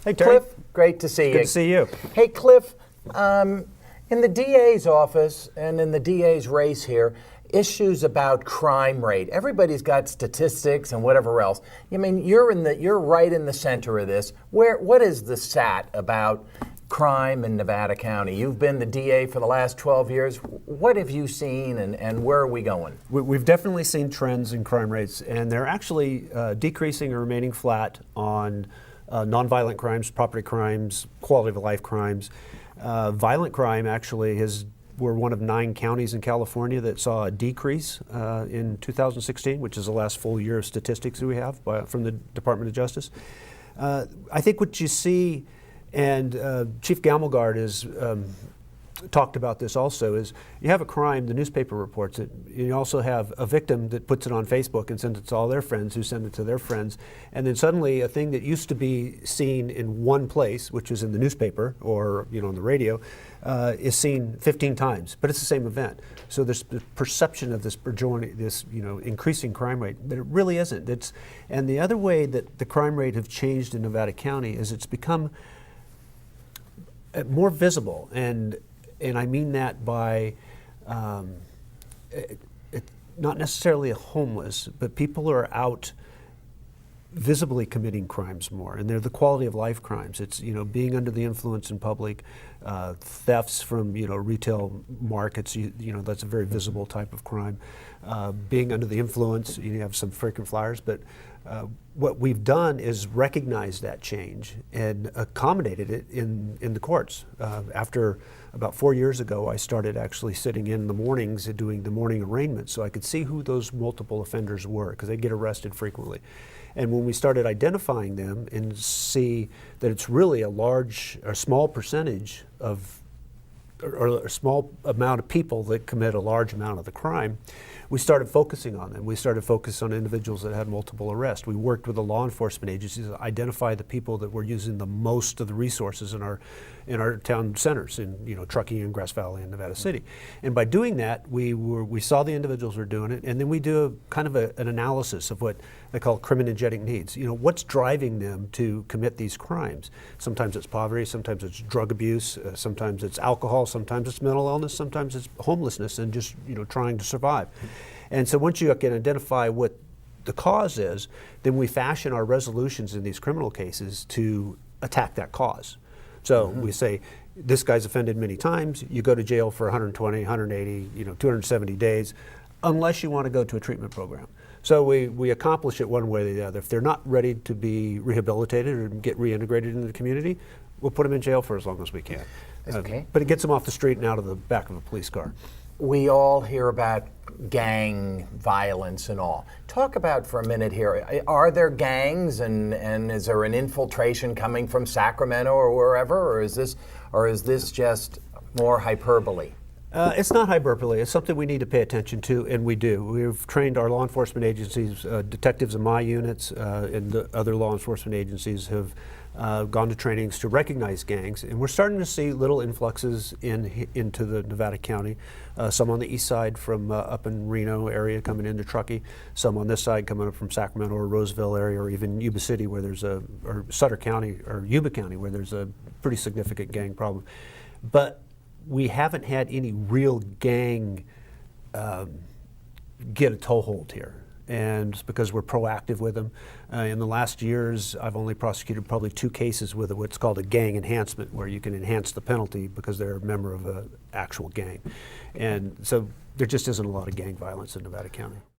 Hey, Terry. Cliff, great to see you. Good to see you. Hey, Cliff, in the DA's office and in the DA's race here, issues about crime rate. Everybody's got statistics and whatever else. I mean, you're right in the center of this. What is the SAT about crime in Nevada County? You've been the DA for the last 12 years. What have you seen and where are we going? We've definitely seen trends in crime rates, and they're actually decreasing or remaining flat on nonviolent crimes, property crimes, quality of life crimes. Violent crime actually we're one of 9 counties in California that saw a decrease in 2016, which is the last full year of statistics that we have from the Department of Justice. I think what you see, and Chief Gamelgard has talked about this also, is you have a crime, the newspaper reports it. You also have a victim that puts it on Facebook and sends it to all their friends who send it to their friends. And then suddenly a thing that used to be seen in one place, which is in the newspaper or on the radio, is seen 15 times, but it's the same event. So there's the perception of this increasing crime rate, but it really isn't. And the other way that the crime rate have changed in Nevada County is it's become more visible, and I mean that by not necessarily a homeless, but people are out visibly committing crimes more, and they're the quality of life crimes. It's being under the influence in public, thefts from retail markets. That's a very visible type of crime. Being under the influence, you have some frequent flyers, but what we've done is recognize that change and accommodated it in the courts. After about 4 years ago, I started actually sitting in the mornings and doing the morning arraignments so I could see who those multiple offenders were, because they get arrested frequently. And when we started identifying them and see that it's really a small percentage of, or a small amount of people that commit a large amount of the crime, we started focusing on them. We started focusing on individuals that had multiple arrests. We worked with the law enforcement agencies to identify the people that were using the most of the resources in our town centers, in Truckee and Grass Valley and Nevada City. And by doing that, we saw the individuals were doing it, and then we do an analysis of what they call criminogenic needs. What's driving them to commit these crimes? Sometimes it's poverty, sometimes it's drug abuse, sometimes it's alcohol, sometimes it's mental illness, sometimes it's homelessness and just trying to survive. And so once you can identify what the cause is, then we fashion our resolutions in these criminal cases to attack that cause. So we say, this guy's offended many times, you go to jail for 120, 180, 270 days, unless you want to go to a treatment program. So we accomplish it one way or the other. If they're not ready to be rehabilitated or get reintegrated into the community, we'll put them in jail for as long as we can. Okay. But it gets them off the street and out of the back of a police car. We all hear about gang violence and all. Talk about for a minute here, are there gangs and is there an infiltration coming from Sacramento or wherever, or is this just more hyperbole? It's not hyperbole. It's something we need to pay attention to, and we do. We've trained our law enforcement agencies, detectives in my units and the other law enforcement agencies have gone to trainings to recognize gangs, and we're starting to see little influxes into the Nevada County. Some on the east side from up in Reno area coming into Truckee, some on this side coming up from Sacramento or Roseville area, or even Yuba City where or Sutter County or Yuba County where there's a pretty significant gang problem. But we haven't had any real gang get a toehold here. And it's because we're proactive with them. In the last years, I've only prosecuted probably 2 cases with what's called a gang enhancement, where you can enhance the penalty because they're a member of an actual gang. And so there just isn't a lot of gang violence in Nevada County.